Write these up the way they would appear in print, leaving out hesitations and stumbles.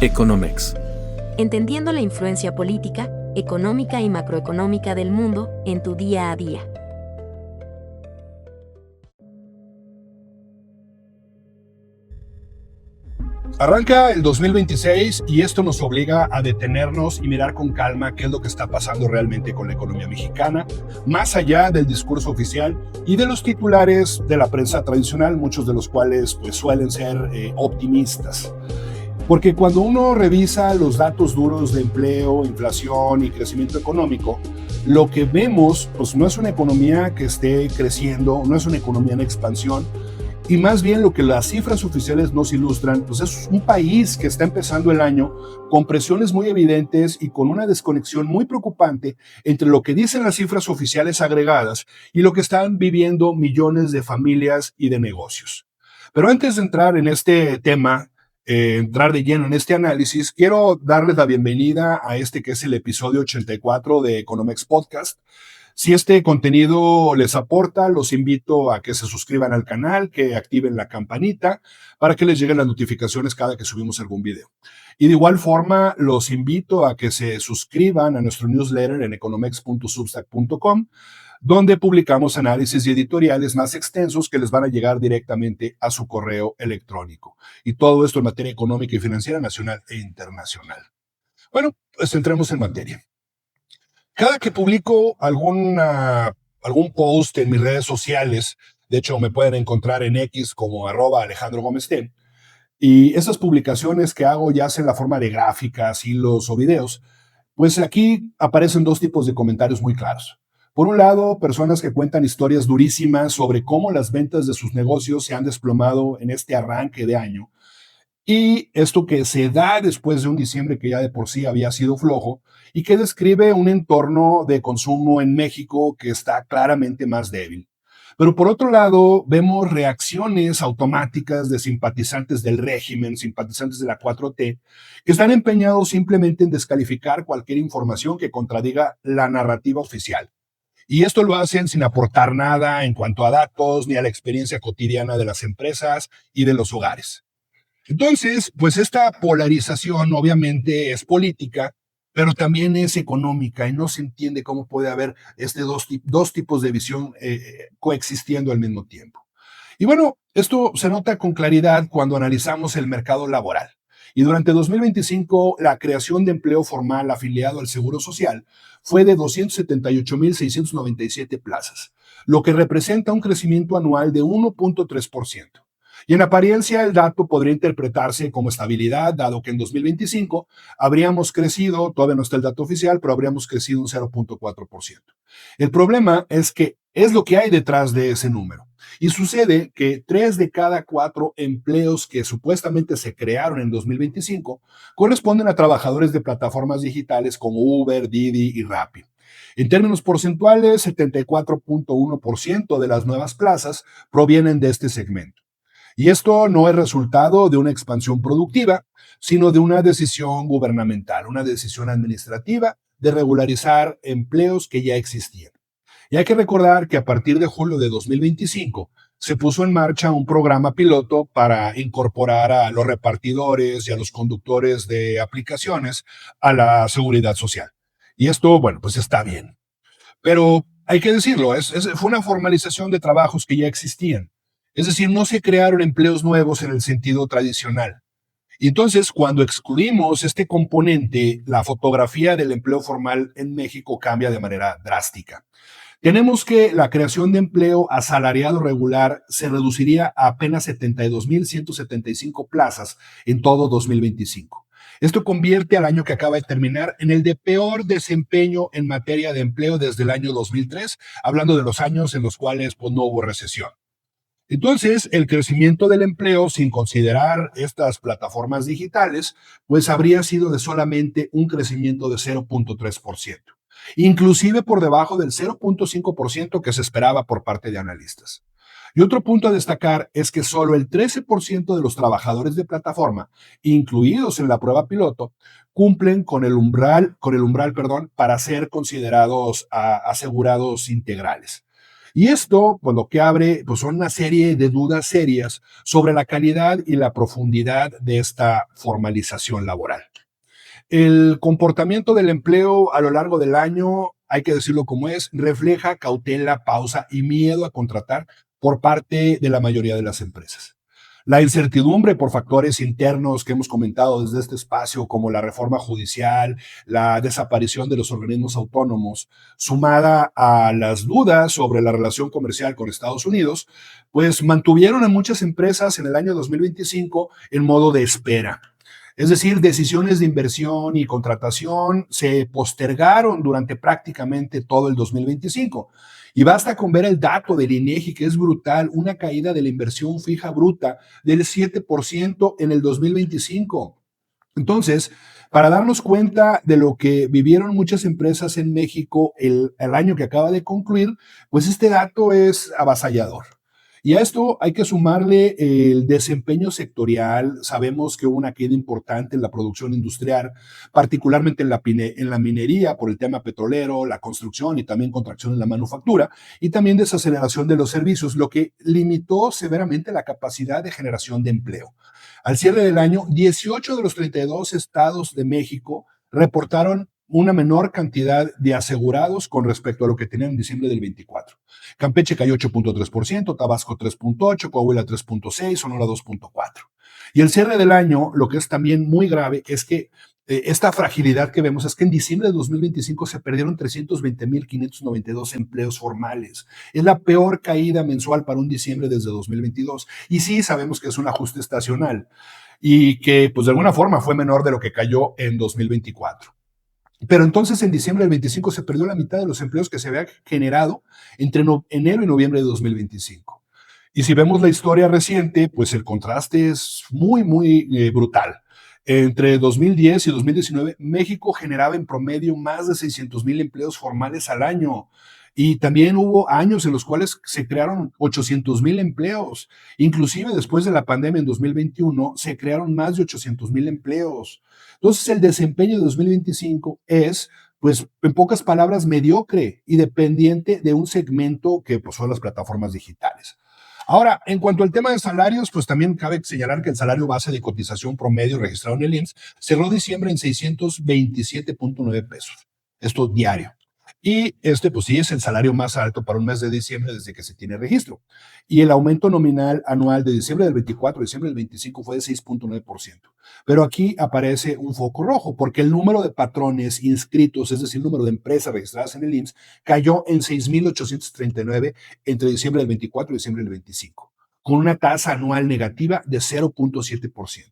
Economex. Entendiendo la influencia política, económica y macroeconómica del mundo en tu día a día. Arranca el 2026 y esto nos obliga a detenernos y mirar con calma qué es lo que está pasando realmente con la economía mexicana, más allá del discurso oficial y de los titulares de la prensa tradicional, muchos de los cuales pues, suelen ser optimistas. Porque cuando uno revisa los datos duros de empleo, inflación y crecimiento económico, lo que vemos pues, no es una economía que esté creciendo, no es una economía en expansión, y más bien lo que las cifras oficiales nos ilustran, pues es un país que está empezando el año con presiones muy evidentes y con una desconexión muy preocupante entre lo que dicen las cifras oficiales agregadas y lo que están viviendo millones de familias y de negocios. Pero antes de entrar en este tema, entrar de lleno en este análisis, quiero darles la bienvenida a este que es el episodio 84 de Economex Podcast. Si este contenido les aporta, los invito a que se suscriban al canal, que activen la campanita para que les lleguen las notificaciones cada que subimos algún video. Y de igual forma, los invito a que se suscriban a nuestro newsletter en economex.substack.com, donde publicamos análisis y editoriales más extensos que les van a llegar directamente a su correo electrónico. Y todo esto en materia económica y financiera nacional e internacional. Bueno, pues entremos en materia. Cada que publico algún post en mis redes sociales, de hecho me pueden encontrar en X como @AlejandroGomezTen, y esas publicaciones que hago ya sea en la forma de gráficas, hilos o videos, pues aquí aparecen dos tipos de comentarios muy claros. Por un lado, personas que cuentan historias durísimas sobre cómo las ventas de sus negocios se han desplomado en este arranque de año. Y esto que se da después de un diciembre que ya de por sí había sido flojo y que describe un entorno de consumo en México que está claramente más débil. Pero por otro lado, vemos reacciones automáticas de simpatizantes del régimen, simpatizantes de la 4T, que están empeñados simplemente en descalificar cualquier información que contradiga la narrativa oficial. Y esto lo hacen sin aportar nada en cuanto a datos ni a la experiencia cotidiana de las empresas y de los hogares. Entonces, pues esta polarización obviamente es política, pero también es económica y no se entiende cómo puede haber dos tipos de visión coexistiendo al mismo tiempo. Y bueno, esto se nota con claridad cuando analizamos el mercado laboral. Y durante 2025, la creación de empleo formal afiliado al Seguro Social fue de 278,697 plazas, lo que representa un crecimiento anual de 1.3%. Y en apariencia el dato podría interpretarse como estabilidad, dado que en 2025 habríamos crecido, todavía no está el dato oficial, pero habríamos crecido un 0.4%. El problema es que es lo que hay detrás de ese número. Y sucede que 3 de cada 4 empleos que supuestamente se crearon en 2025 corresponden a trabajadores de plataformas digitales como Uber, Didi y Rappi. En términos porcentuales, 74.1% de las nuevas plazas provienen de este segmento. Y esto no es resultado de una expansión productiva, sino de una decisión gubernamental, una decisión administrativa de regularizar empleos que ya existían. Y hay que recordar que a partir de julio de 2025 se puso en marcha un programa piloto para incorporar a los repartidores y a los conductores de aplicaciones a la seguridad social. Y esto, bueno, pues está bien. Pero hay que decirlo, fue una formalización de trabajos que ya existían. Es decir, no se crearon empleos nuevos en el sentido tradicional. Y entonces, cuando excluimos este componente, la fotografía del empleo formal en México cambia de manera drástica. Tenemos que la creación de empleo asalariado regular se reduciría a apenas 72,175 plazas en todo 2025. Esto convierte al año que acaba de terminar en el de peor desempeño en materia de empleo desde el año 2003, hablando de los años en los cuales pues, no hubo recesión. Entonces, el crecimiento del empleo, sin considerar estas plataformas digitales, pues habría sido de solamente un crecimiento de 0.3%, inclusive por debajo del 0.5% que se esperaba por parte de analistas. Y otro punto a destacar es que solo el 13% de los trabajadores de plataforma, incluidos en la prueba piloto, cumplen con el umbral, para ser considerados asegurados integrales. Y esto, pues lo que abre, pues son una serie de dudas serias sobre la calidad y la profundidad de esta formalización laboral. El comportamiento del empleo a lo largo del año, hay que decirlo como es, refleja cautela, pausa y miedo a contratar por parte de la mayoría de las empresas. La incertidumbre por factores internos que hemos comentado desde este espacio, como la reforma judicial, la desaparición de los organismos autónomos, sumada a las dudas sobre la relación comercial con Estados Unidos, pues mantuvieron a muchas empresas en el año 2025 en modo de espera. Es decir, decisiones de inversión y contratación se postergaron durante prácticamente todo el 2025. Y basta con ver el dato del INEGI, que es brutal, una caída de la inversión fija bruta del 7% en el 2025. Entonces, para darnos cuenta de lo que vivieron muchas empresas en México el año que acaba de concluir, pues este dato es avasallador. Y a esto hay que sumarle el desempeño sectorial. Sabemos que hubo una queda importante en la producción industrial, particularmente en la minería por el tema petrolero, la construcción y también contracción en la manufactura, y también desaceleración de los servicios, lo que limitó severamente la capacidad de generación de empleo. Al cierre del año, 18 de los 32 estados de México reportaron una menor cantidad de asegurados con respecto a lo que tenían en diciembre del 24. Campeche cayó 8.3%, Tabasco 3.8%, Coahuila 3.6%, Sonora 2.4%. Y el cierre del año, lo que es también muy grave, es que esta fragilidad que vemos es que en diciembre de 2025 se perdieron 320.592 empleos formales. Es la peor caída mensual para un diciembre desde 2022. Y sí, sabemos que es un ajuste estacional y que, pues de alguna forma, fue menor de lo que cayó en 2024. Pero entonces en diciembre del 25 se perdió la mitad de los empleos que se había generado entre enero y noviembre de 2025. Y si vemos la historia reciente, pues el contraste es muy brutal. Entre 2010 y 2019, México generaba en promedio más de 600,000 empleos formales al año. Y también hubo años en los cuales se crearon 800,000 empleos. Inclusive después de la pandemia en 2021, se crearon más de 800,000 empleos. Entonces, el desempeño de 2025 es, pues, en pocas palabras, mediocre y dependiente de un segmento que pues, son las plataformas digitales. Ahora, en cuanto al tema de salarios, pues también cabe señalar que el salario base de cotización promedio registrado en el IMSS cerró diciembre en 627.9 pesos. Esto diario. Y pues sí, es el salario más alto para un mes de diciembre desde que se tiene registro. Y el aumento nominal anual de diciembre del 24 a diciembre del 25 fue de 6.9%. Pero aquí aparece un foco rojo, porque el número de patrones inscritos, es decir, el número de empresas registradas en el IMSS, cayó en 6.839 entre diciembre del 24 y diciembre del 25, con una tasa anual negativa de 0.7%.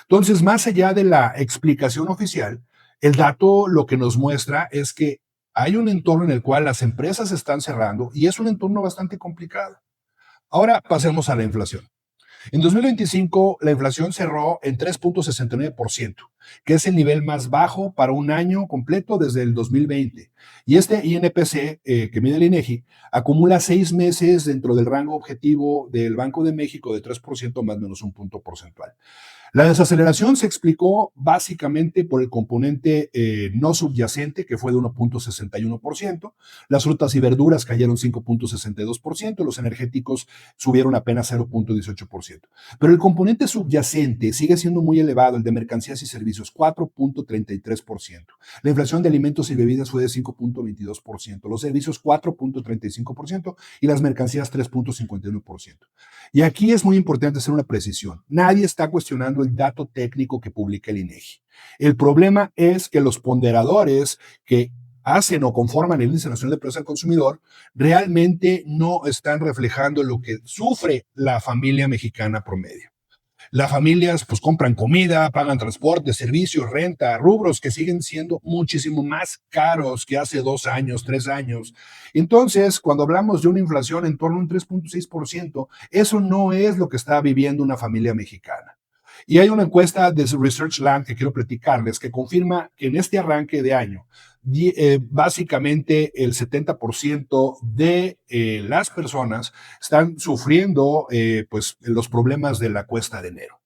Entonces, más allá de la explicación oficial, el dato lo que nos muestra es que hay un entorno en el cual las empresas están cerrando y es un entorno bastante complicado. Ahora pasemos a la inflación. En 2025, la inflación cerró en 3.69%, que es el nivel más bajo para un año completo desde el 2020. Y este INPC, que mide el INEGI, acumula 6 meses dentro del rango objetivo del Banco de México de 3% más o menos un punto porcentual. La desaceleración se explicó básicamente por el componente no subyacente, que fue de 1.61%. Las frutas y verduras cayeron 5.62%, los energéticos subieron apenas 0.18%. Pero el componente subyacente sigue siendo muy elevado, el de mercancías y servicios, 4.33%. La inflación de alimentos y bebidas fue de 5.22%, los servicios 4.35% y las mercancías 3.51%. Y aquí es muy importante hacer una precisión. Nadie está cuestionando el dato técnico que publica el INEGI. El problema es que los ponderadores que hacen o conforman el Índice Nacional de Precios al Consumidor realmente no están reflejando lo que sufre la familia mexicana promedio. Las familias pues compran comida, pagan transporte, servicios, renta, rubros que siguen siendo muchísimo más caros que hace 2 años, 3 años. Entonces, cuando hablamos de una inflación en torno a un 3.6%, eso no es lo que está viviendo una familia mexicana. Y hay una encuesta de Research Land que quiero platicarles que confirma que en este arranque de año, básicamente el 70% de las personas están sufriendo pues, los problemas de la cuesta de enero.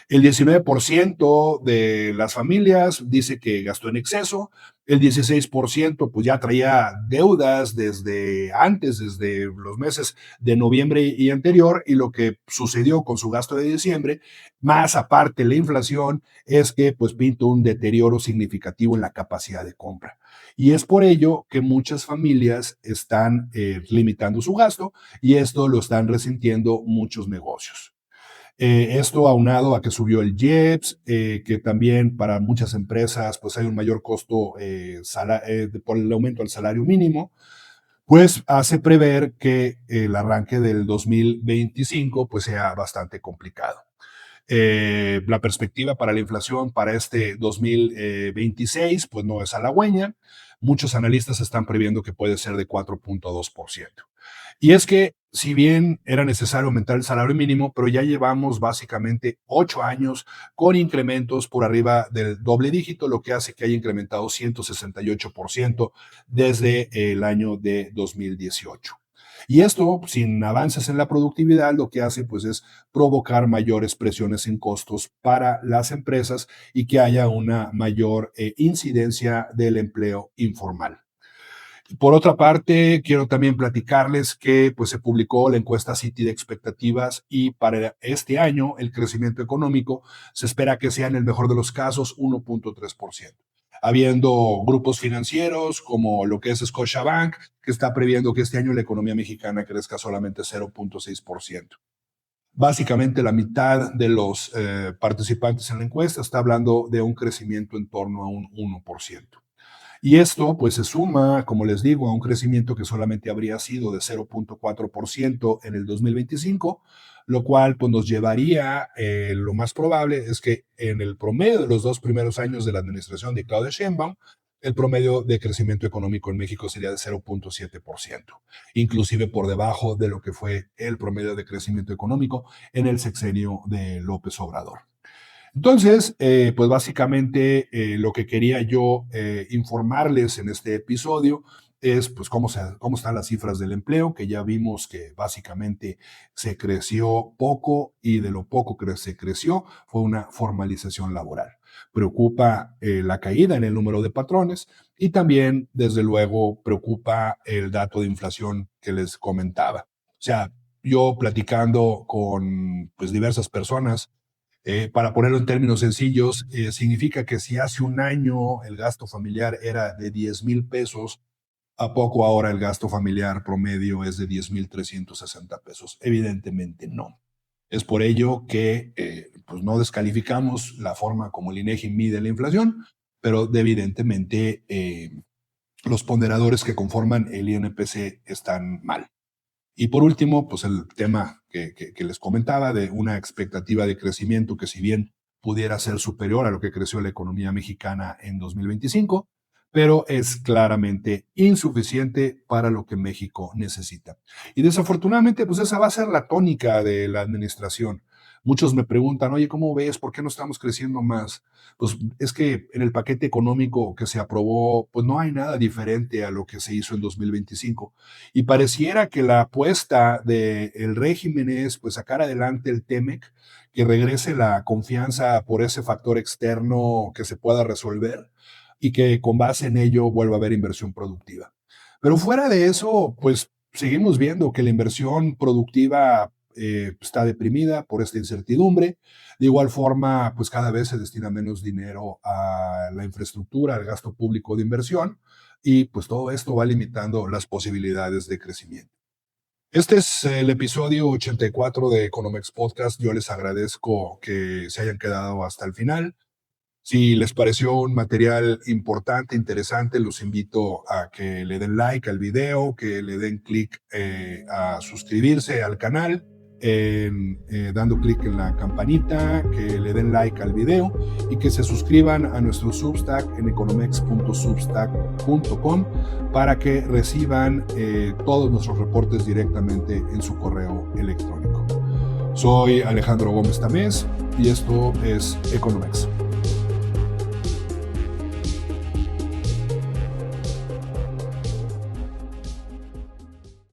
El 19% de las familias dice que gastó en exceso, el 16% pues ya traía deudas desde antes, desde los meses de noviembre y anterior, y lo que sucedió con su gasto de diciembre, más aparte la inflación, es que pues pinta un deterioro significativo en la capacidad de compra. Y es por ello que muchas familias están limitando su gasto y esto lo están resintiendo muchos negocios. Esto aunado a que subió el IEPS, que también para muchas empresas pues hay un mayor costo por el aumento al salario mínimo, pues hace prever que el arranque del 2025 pues sea bastante complicado. La perspectiva para la inflación para este 2026 pues no es halagüeña. Muchos analistas están previendo que puede ser de 4.2%. Y es que si bien era necesario aumentar el salario mínimo, pero ya llevamos básicamente 8 años con incrementos por arriba del doble dígito, lo que hace que haya incrementado 168% desde el año de 2018. Y esto, sin avances en la productividad, lo que hace pues es provocar mayores presiones en costos para las empresas y que haya una mayor incidencia del empleo informal. Por otra parte, quiero también platicarles que pues, se publicó la encuesta Citi de expectativas y para este año el crecimiento económico se espera que sea en el mejor de los casos 1.3%. Habiendo grupos financieros como lo que es Scotiabank, que está previendo que este año la economía mexicana crezca solamente 0.6%. Básicamente la mitad de los participantes en la encuesta está hablando de un crecimiento en torno a un 1%. Y esto pues se suma, como les digo, a un crecimiento que solamente habría sido de 0.4% en el 2025, lo cual pues nos llevaría, lo más probable es que en el promedio de los 2 primeros años de la administración de Claudia Sheinbaum, el promedio de crecimiento económico en México sería de 0.7%, inclusive por debajo de lo que fue el promedio de crecimiento económico en el sexenio de López Obrador. Entonces, pues básicamente lo que quería yo informarles en este episodio es pues cómo están las cifras del empleo, que ya vimos que básicamente se creció poco y de lo poco que se creció fue una formalización laboral. Preocupa la caída en el número de patrones y también, desde luego, preocupa el dato de inflación que les comentaba. O sea, yo platicando con pues, diversas personas, para ponerlo en términos sencillos, significa que si hace un año el gasto familiar era de 10,000 pesos, ¿a poco ahora el gasto familiar promedio es de 10,360 pesos? Evidentemente no. Es por ello que pues no descalificamos la forma como el INEGI mide la inflación, pero evidentemente los ponderadores que conforman el INPC están mal. Y por último, pues el tema que les comentaba de una expectativa de crecimiento que si bien pudiera ser superior a lo que creció la economía mexicana en 2025, pero es claramente insuficiente para lo que México necesita. Y desafortunadamente, pues esa va a ser la tónica de la administración. Muchos me preguntan, oye, ¿cómo ves? ¿Por qué no estamos creciendo más? Pues es que en el paquete económico que se aprobó, pues no hay nada diferente a lo que se hizo en 2025. Y pareciera que la apuesta del régimen es pues sacar adelante el TEMEC, que regrese la confianza por ese factor externo que se pueda resolver y que con base en ello vuelva a haber inversión productiva. Pero fuera de eso, pues seguimos viendo que la inversión productiva está deprimida por esta incertidumbre. De igual forma, pues cada vez se destina menos dinero a la infraestructura, al gasto público de inversión, y pues todo esto va limitando las posibilidades de crecimiento. Este es el episodio 84 de Economex Podcast. Yo les agradezco que se hayan quedado hasta el final. Si les pareció un material importante, interesante, los invito a que le den like al video, que le den clic a suscribirse al canal, dando clic en la campanita, que le den like al video y que se suscriban a nuestro Substack en economex.substack.com para que reciban todos nuestros reportes directamente en su correo electrónico. Soy Alejandro Gómez Tamés y esto es Economex.